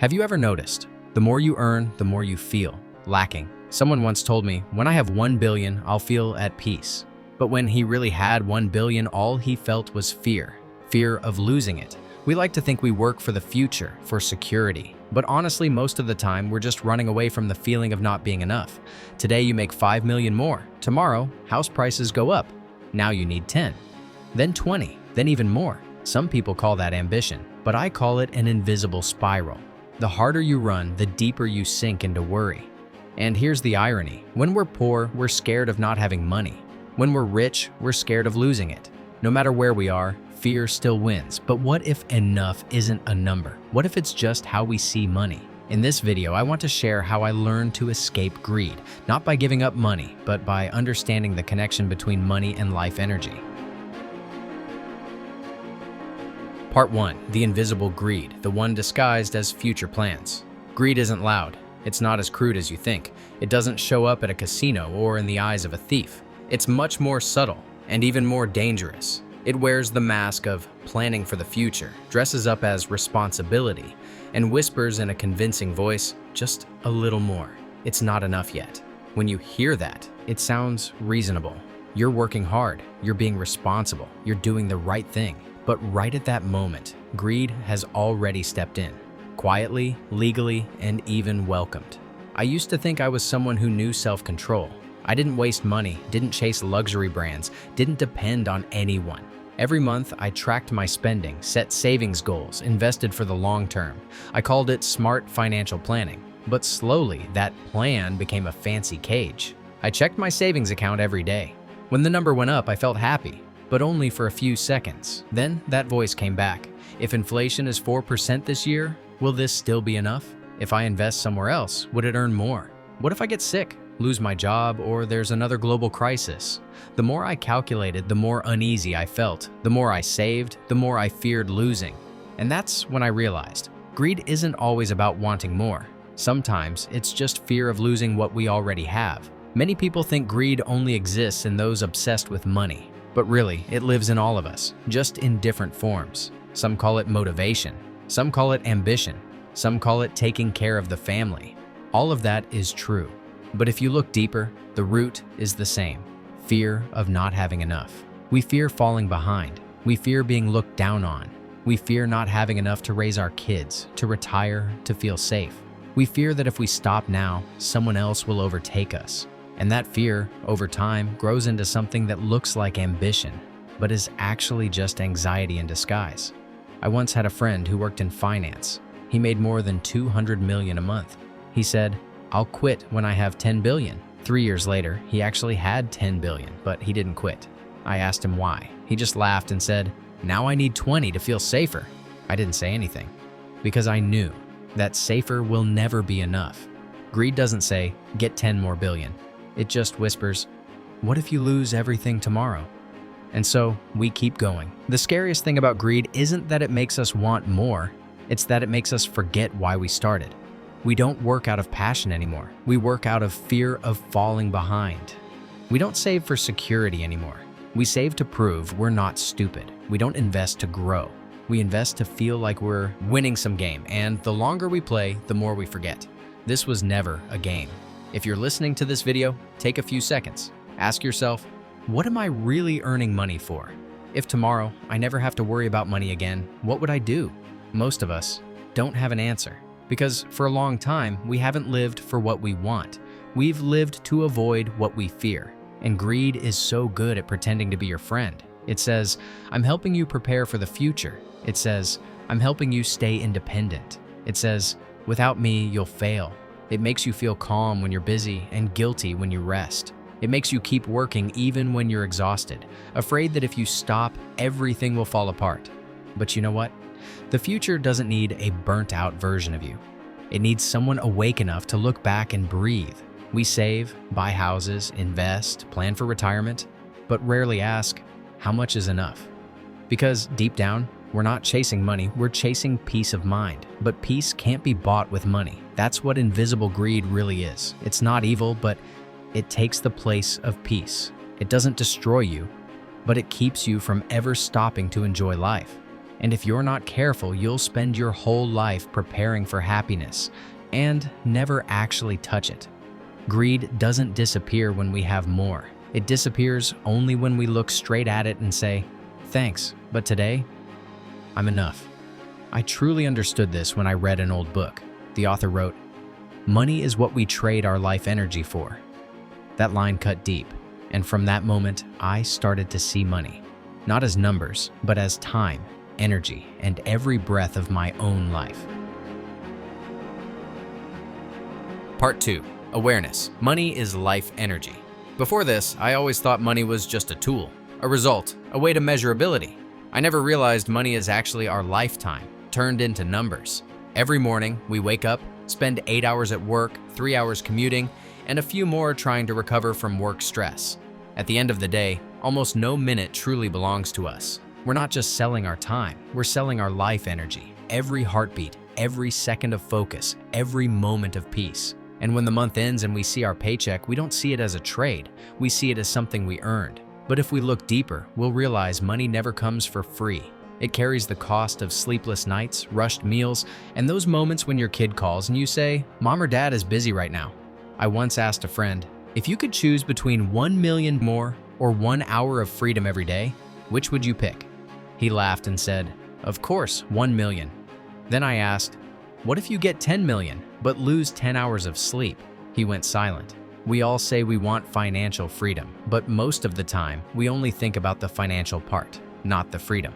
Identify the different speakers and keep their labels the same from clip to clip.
Speaker 1: Have you ever noticed, the more you earn, the more you feel lacking? Someone once told me, when I have 1 billion, I'll feel at peace. But when he really had 1 billion, all he felt was fear of losing it. We like to think we work for the future, for security. But honestly, most of the time, we're just running away from the feeling of not being enough. Today, you make 5 million more. Tomorrow, house prices go up. Now you need 10, then 20, then even more. Some people call that ambition, but I call it an invisible spiral. The harder you run, the deeper you sink into worry. And here's the irony. When we're poor, we're scared of not having money. When we're rich, we're scared of losing it. No matter where we are, fear still wins. But what if enough isn't a number? What if it's just how we see money? In this video, I want to share how I learned to escape greed, not by giving up money, but by understanding the connection between money and life energy. Part 1. The invisible greed, the one disguised as future plans. Greed isn't loud. It's not as crude as you think. It doesn't show up at a casino or in the eyes of a thief. It's much more subtle and even more dangerous. It wears the mask of planning for the future, dresses up as responsibility, and whispers in a convincing voice, just a little more. It's not enough yet. When you hear that, it sounds reasonable. You're working hard, you're being responsible, you're doing the right thing. But right at that moment, greed has already stepped in, quietly, legally, and even welcomed. I used to think I was someone who knew self-control. I didn't waste money, didn't chase luxury brands, didn't depend on anyone. Every month, I tracked my spending, set savings goals, invested for the long term. I called it smart financial planning. But slowly, that plan became a fancy cage. I checked my savings account every day. When the number went up, I felt happy, but only for a few seconds. Then that voice came back. If inflation is 4% this year, will this still be enough? If I invest somewhere else, would it earn more? What if I get sick, lose my job, or there's another global crisis? The more I calculated, the more uneasy I felt. The more I saved, the more I feared losing. And that's when I realized, greed isn't always about wanting more. Sometimes it's just fear of losing what we already have. Many people think greed only exists in those obsessed with money. But really, it lives in all of us, just in different forms. Some call it motivation. Some call it ambition. Some call it taking care of the family. All of that is true. But if you look deeper, the root is the same. Fear of not having enough. We fear falling behind. We fear being looked down on. We fear not having enough to raise our kids, to retire, to feel safe. We fear that if we stop now, someone else will overtake us. And that fear, over time, grows into something that looks like ambition, but is actually just anxiety in disguise. I once had a friend who worked in finance. He made more than 200 million a month. He said, "I'll quit when I have 10 billion. 3 years later, he actually had 10 billion, but he didn't quit. I asked him why. He just laughed and said, "Now I need 20 to feel safer." I didn't say anything, because I knew that safer will never be enough. Greed doesn't say, "Get 10 more billion." It just whispers, "What if you lose everything tomorrow?" And so we keep going. The scariest thing about greed isn't that it makes us want more, it's that it makes us forget why we started. We don't work out of passion anymore. We work out of fear of falling behind. We don't save for security anymore. We save to prove we're not stupid. We don't invest to grow. We invest to feel like we're winning some game, and the longer we play, the more we forget. This was never a game. If you're listening to this video, take a few seconds. Ask yourself, what am I really earning money for? If tomorrow I never have to worry about money again, what would I do? Most of us don't have an answer, because for a long time, we haven't lived for what we want. We've lived to avoid what we fear. And greed is so good at pretending to be your friend. It says, "I'm helping you prepare for the future." It says, "I'm helping you stay independent." It says, "Without me, you'll fail." It makes you feel calm when you're busy and guilty when you rest. It makes you keep working even when you're exhausted, afraid that if you stop, everything will fall apart. But you know what? The future doesn't need a burnt-out version of you. It needs someone awake enough to look back and breathe. We save, buy houses, invest, plan for retirement, but rarely ask, how much is enough? Because deep down, we're not chasing money, we're chasing peace of mind. But peace can't be bought with money. That's what invisible greed really is. It's not evil, but it takes the place of peace. It doesn't destroy you, but it keeps you from ever stopping to enjoy life. And if you're not careful, you'll spend your whole life preparing for happiness and never actually touch it. Greed doesn't disappear when we have more. It disappears only when we look straight at it and say, "Thanks, but today, I'm enough." I truly understood this when I read an old book. The author wrote, "Money is what we trade our life energy for." That line cut deep, and from that moment, I started to see money, not as numbers, but as time, energy, and every breath of my own life. Part 2. Awareness. Money is life energy. Before this, I always thought money was just a tool, a result, a way to measure ability. I never realized money is actually our lifetime, turned into numbers. Every morning, we wake up, spend 8 hours at work, 3 hours commuting, and a few more trying to recover from work stress. At the end of the day, almost no minute truly belongs to us. We're not just selling our time, we're selling our life energy, every heartbeat, every second of focus, every moment of peace. And when the month ends and we see our paycheck, we don't see it as a trade, we see it as something we earned. But if we look deeper, we'll realize money never comes for free. It carries the cost of sleepless nights, rushed meals, and those moments when your kid calls and you say, "Mom or Dad is busy right now." I once asked a friend, if you could choose between 1 million more or 1 hour of freedom every day, which would you pick? He laughed and said, "Of course, 1 million. Then I asked, "What if you get 10 million, but lose 10 hours of sleep?" He went silent. We all say we want financial freedom, but most of the time, we only think about the financial part, not the freedom.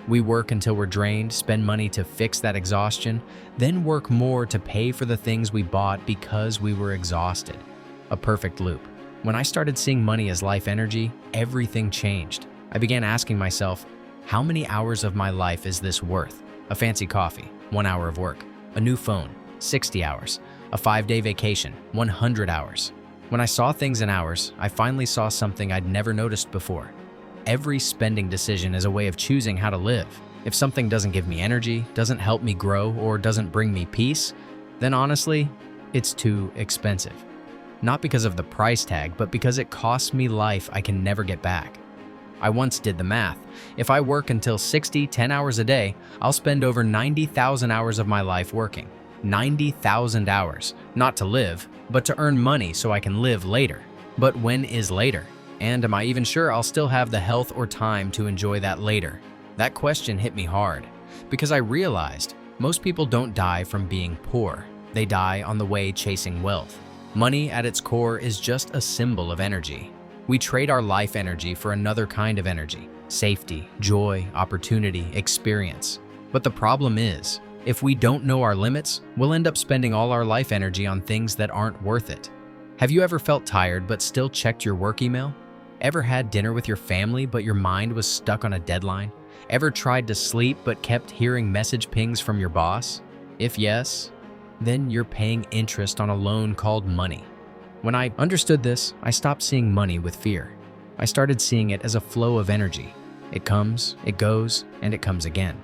Speaker 1: We work until we're drained, spend money to fix that exhaustion, then work more to pay for the things we bought because we were exhausted. A perfect loop. When I started seeing money as life energy, everything changed. I began asking myself, how many hours of my life is this worth? A fancy coffee, 1 hour of work. A new phone, 60 hours. A 5-day vacation, 100 hours. When I saw things in hours, I finally saw something I'd never noticed before. Every spending decision is a way of choosing how to live. If something doesn't give me energy, doesn't help me grow, or doesn't bring me peace, then honestly, it's too expensive. Not because of the price tag, but because it costs me life I can never get back. I once did the math. If I work until 10 hours a day, I'll spend over 90,000 hours of my life working. 90,000 hours, not to live, but to earn money so I can live later. But when is later? And am I even sure I'll still have the health or time to enjoy that later? That question hit me hard, because I realized most people don't die from being poor. They die on the way chasing wealth. Money at its core is just a symbol of energy. We trade our life energy for another kind of energy: safety, joy, opportunity, experience. But the problem is, if we don't know our limits, we'll end up spending all our life energy on things that aren't worth it. Have you ever felt tired but still checked your work email? Ever had dinner with your family but your mind was stuck on a deadline? Ever tried to sleep but kept hearing message pings from your boss? If yes, then you're paying interest on a loan called money. When I understood this, I stopped seeing money with fear. I started seeing it as a flow of energy. It comes, it goes, and it comes again.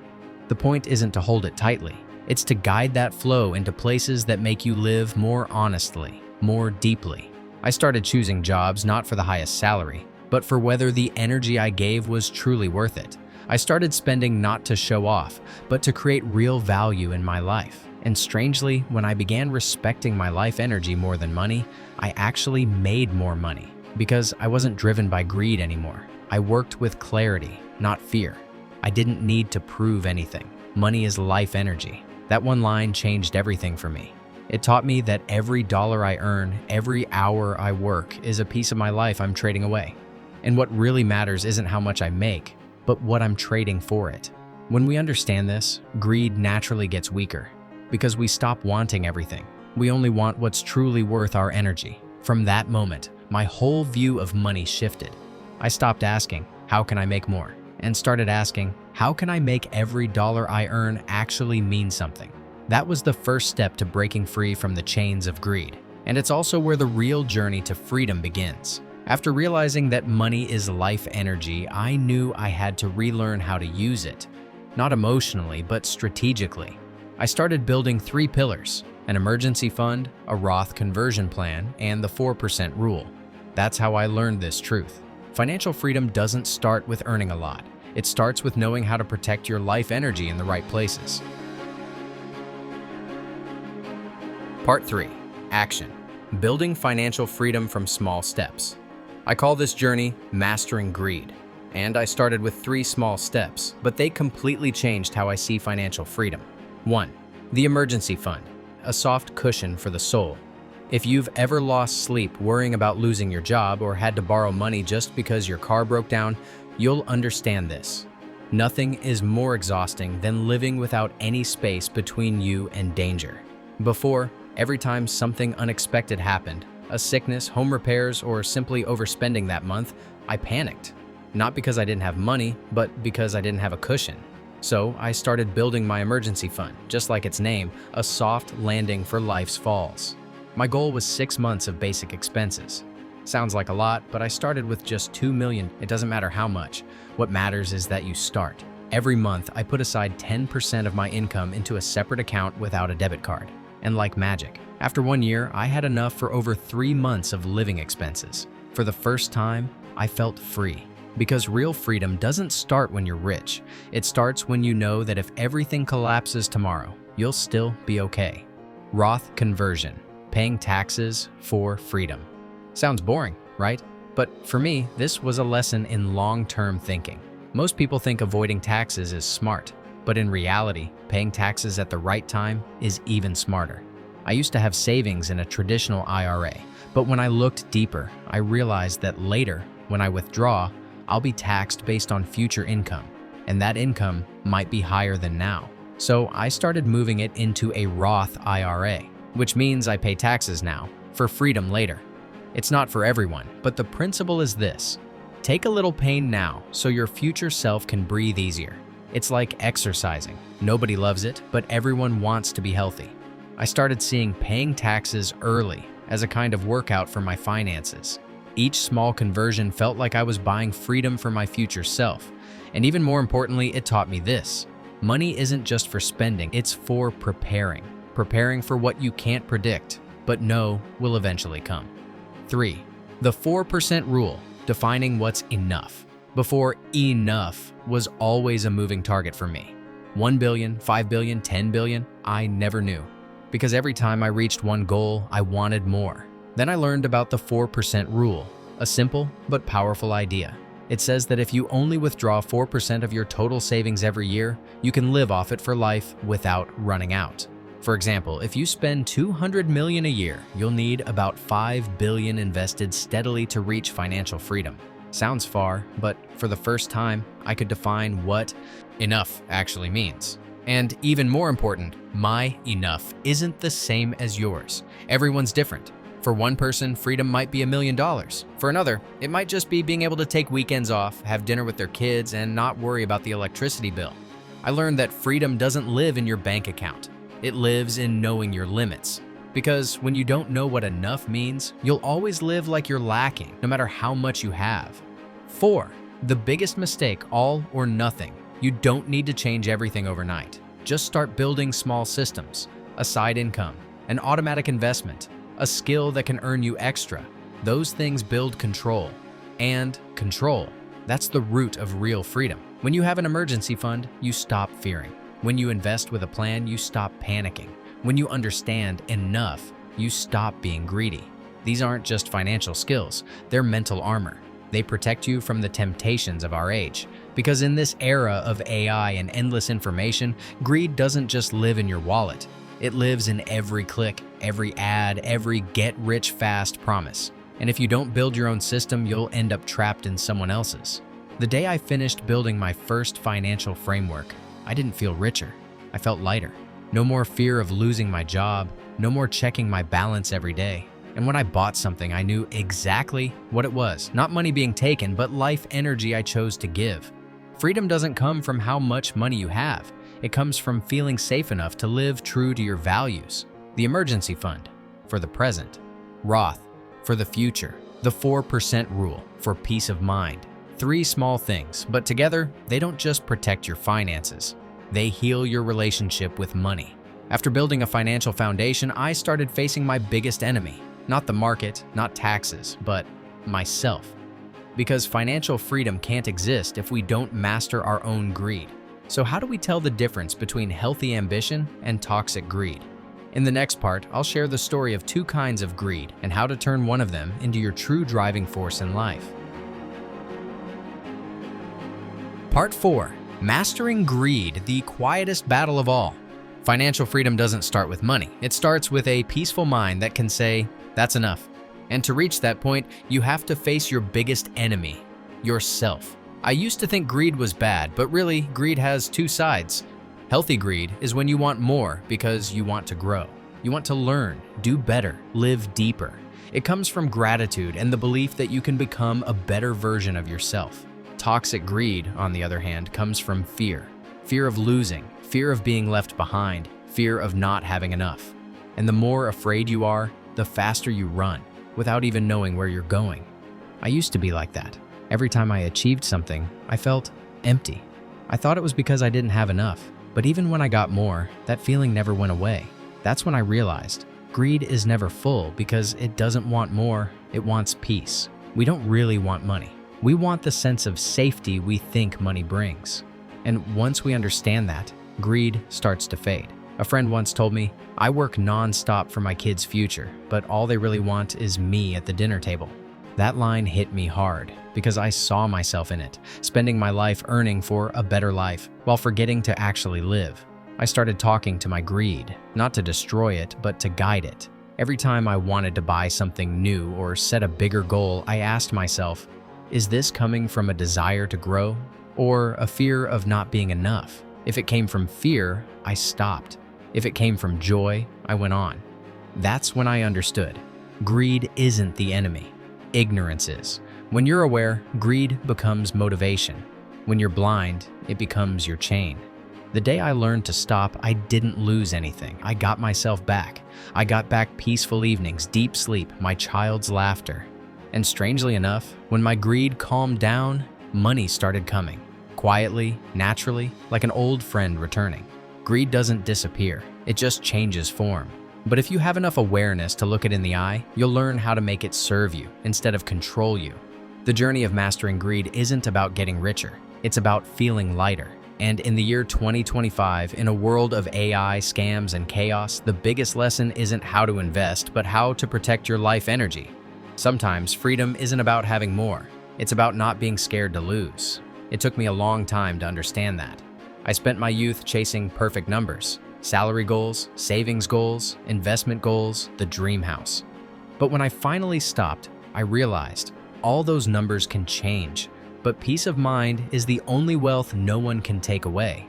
Speaker 1: The point isn't to hold it tightly. It's to guide that flow into places that make you live more honestly, more deeply. I started choosing jobs not for the highest salary, but for whether the energy I gave was truly worth it. I started spending not to show off, but to create real value in my life. And strangely, when I began respecting my life energy more than money, I actually made more money because I wasn't driven by greed anymore. I worked with clarity, not fear. I didn't need to prove anything. Money is life energy. That one line changed everything for me. It taught me that every dollar I earn, every hour I work, is a piece of my life I'm trading away. And what really matters isn't how much I make, but what I'm trading for it. When we understand this, greed naturally gets weaker, because we stop wanting everything. We only want what's truly worth our energy. From that moment, my whole view of money shifted. I stopped asking, how can I make more? And started asking, how can I make every dollar I earn actually mean something? That was the first step to breaking free from the chains of greed. And it's also where the real journey to freedom begins. After realizing that money is life energy, I knew I had to relearn how to use it. Not emotionally, but strategically. I started building 3 pillars: an emergency fund, a Roth conversion plan, and the 4% rule. That's how I learned this truth. Financial freedom doesn't start with earning a lot. It starts with knowing how to protect your life energy in the right places. Part 3. Action. Building financial freedom from small steps. I call this journey Mastering Greed. And I started with 3 small steps, but they completely changed how I see financial freedom. 1. The emergency fund, a soft cushion for the soul. If you've ever lost sleep worrying about losing your job or had to borrow money just because your car broke down, you'll understand this. Nothing is more exhausting than living without any space between you and danger. Before, every time something unexpected happened, a sickness, home repairs, or simply overspending that month, I panicked. Not because I didn't have money, but because I didn't have a cushion. So I started building my emergency fund, just like its name, a soft landing for life's falls. My goal was 6 months of basic expenses. Sounds like a lot, but I started with just $2 million. It doesn't matter how much. What matters is that you start. Every month, I put aside 10% of my income into a separate account without a debit card. And like magic, after 1 year, I had enough for over 3 months of living expenses. For the first time, I felt free. Because real freedom doesn't start when you're rich. It starts when you know that if everything collapses tomorrow, you'll still be okay. Roth conversion, paying taxes for freedom. Sounds boring, right? But for me, this was a lesson in long-term thinking. Most people think avoiding taxes is smart, but in reality, paying taxes at the right time is even smarter. I used to have savings in a traditional IRA, but when I looked deeper, I realized that later, when I withdraw, I'll be taxed based on future income, and that income might be higher than now. So I started moving it into a Roth IRA, which means I pay taxes now, for freedom later. It's not for everyone, but the principle is this. Take a little pain now so your future self can breathe easier. It's like exercising. Nobody loves it, but everyone wants to be healthy. I started seeing paying taxes early as a kind of workout for my finances. Each small conversion felt like I was buying freedom for my future self. And even more importantly, it taught me this. Money isn't just for spending, it's for preparing. Preparing for what you can't predict, but know will eventually come. 3. The 4% rule, defining what's enough. Before, enough was always a moving target for me. 1 billion, 5 billion, 10 billion, I never knew. Because every time I reached one goal, I wanted more. Then I learned about the 4% rule, a simple but powerful idea. It says that if you only withdraw 4% of your total savings every year, you can live off it for life without running out. For example, if you spend $200 million a year, you'll need about $5 billion invested steadily to reach financial freedom. Sounds far, but for the first time, I could define what enough actually means. And even more important, my enough isn't the same as yours. Everyone's different. For one person, freedom might be $1 million. For another, it might just be being able to take weekends off, have dinner with their kids, and not worry about the electricity bill. I learned that freedom doesn't live in your bank account. It lives in knowing your limits. Because when you don't know what enough means, you'll always live like you're lacking, no matter how much you have. 4. The biggest mistake, all or nothing. You don't need to change everything overnight. Just start building small systems, a side income, an automatic investment, a skill that can earn you extra. Those things build control. And control, that's the root of real freedom. When you have an emergency fund, you stop fearing. When you invest with a plan, you stop panicking. When you understand enough, you stop being greedy. These aren't just financial skills, they're mental armor. They protect you from the temptations of our age. Because in this era of AI and endless information, greed doesn't just live in your wallet. It lives in every click, every ad, every get-rich-fast promise. And if you don't build your own system, you'll end up trapped in someone else's. The day I finished building my first financial framework, I didn't feel richer. I felt lighter. No more fear of losing my job, no more checking my balance every day. And when I bought something, I knew exactly what it was. Not money being taken, but life energy I chose to give. Freedom doesn't come from how much money you have. It comes from feeling safe enough to live true to your values. The emergency fund, for the present. Roth, for the future. The 4% rule, for peace of mind. 3 small things, but together, they don't just protect your finances. They heal your relationship with money. After building a financial foundation, I started facing my biggest enemy. Not the market, not taxes, but myself. because financial freedom can't exist if we don't master our own greed. So how do we tell the difference between healthy ambition and toxic greed? In the next part, I'll share the story of two kinds of greed and how to turn one of them into your true driving force in life. Part 4. Mastering greed, the quietest battle of all. Financial freedom doesn't start with money. It starts with a peaceful mind that can say, "That's enough." And to reach that point, you have to face your biggest enemy, yourself. I used to think greed was bad, but really, greed has two sides. Healthy greed is when you want more because you want to grow. You want to learn, do better, live deeper. It comes from gratitude and the belief that you can become a better version of yourself. Toxic greed, on the other hand, comes from fear. Fear of losing, fear of being left behind, fear of not having enough. And the more afraid you are, the faster you run, without even knowing where you're going. I used to be like that. Every time I achieved something, I felt empty. I thought it was because I didn't have enough. But even when I got more, that feeling never went away. That's when I realized greed is never full because it doesn't want more, it wants peace. We don't really want money. We want the sense of safety we think money brings. And once we understand that, greed starts to fade. A friend once told me, "I work non-stop for my kids' future, but all they really want is me at the dinner table." That line hit me hard because I saw myself in it, spending my life earning for a better life while forgetting to actually live. I started talking to my greed, not to destroy it, but to guide it. Every time I wanted to buy something new or set a bigger goal, I asked myself, is this coming from a desire to grow or a fear of not being enough? If it came from fear, I stopped. If it came from joy, I went on. That's when I understood. Greed isn't the enemy. Ignorance is. When you're aware, greed becomes motivation. When you're blind, it becomes your chain. The day I learned to stop, I didn't lose anything. I got myself back. I got back peaceful evenings, deep sleep, my child's laughter. And strangely enough, when my greed calmed down, money started coming. Quietly, naturally, like an old friend returning. Greed doesn't disappear, it just changes form. But if you have enough awareness to look it in the eye, you'll learn how to make it serve you instead of control you. The journey of mastering greed isn't about getting richer, it's about feeling lighter. And in the year 2025, in a world of AI, scams, and chaos, the biggest lesson isn't how to invest, but how to protect your life energy. Sometimes freedom isn't about having more, it's about not being scared to lose. It took me a long time to understand that. I spent my youth chasing perfect numbers, salary goals, savings goals, investment goals, the dream house. But when I finally stopped, I realized all those numbers can change, but peace of mind is the only wealth no one can take away.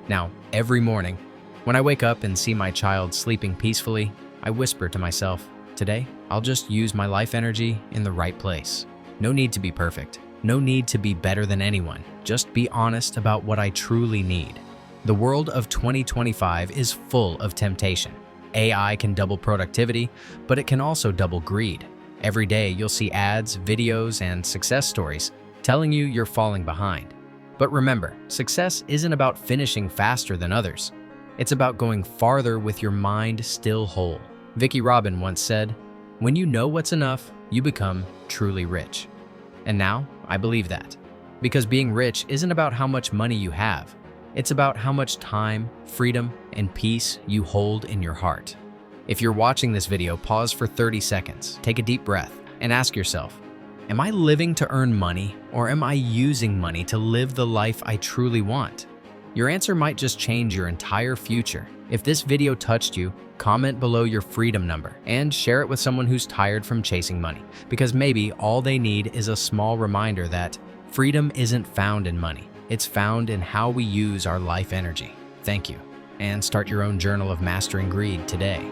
Speaker 1: Now, every morning, when I wake up and see my child sleeping peacefully, I whisper to myself, today, I'll just use my life energy in the right place. No need to be perfect. No need to be better than anyone. Just be honest about what I truly need. The world of 2025 is full of temptation. AI can double productivity, but it can also double greed. Every day you'll see ads, videos, and success stories telling you you're falling behind. But remember, success isn't about finishing faster than others. It's about going farther with your mind still whole. Vicki Robin once said, "When you know what's enough, you become truly rich." And now, I believe that. Because being rich isn't about how much money you have. It's about how much time, freedom, and peace you hold in your heart. If you're watching this video, pause for 30 seconds, take a deep breath, and ask yourself, am I living to earn money, or am I using money to live the life I truly want? Your answer might just change your entire future. If this video touched you, comment below your freedom number and share it with someone who's tired from chasing money, because maybe all they need is a small reminder that freedom isn't found in money. It's found in how we use our life energy. Thank you, and start your own journal of mastering greed today.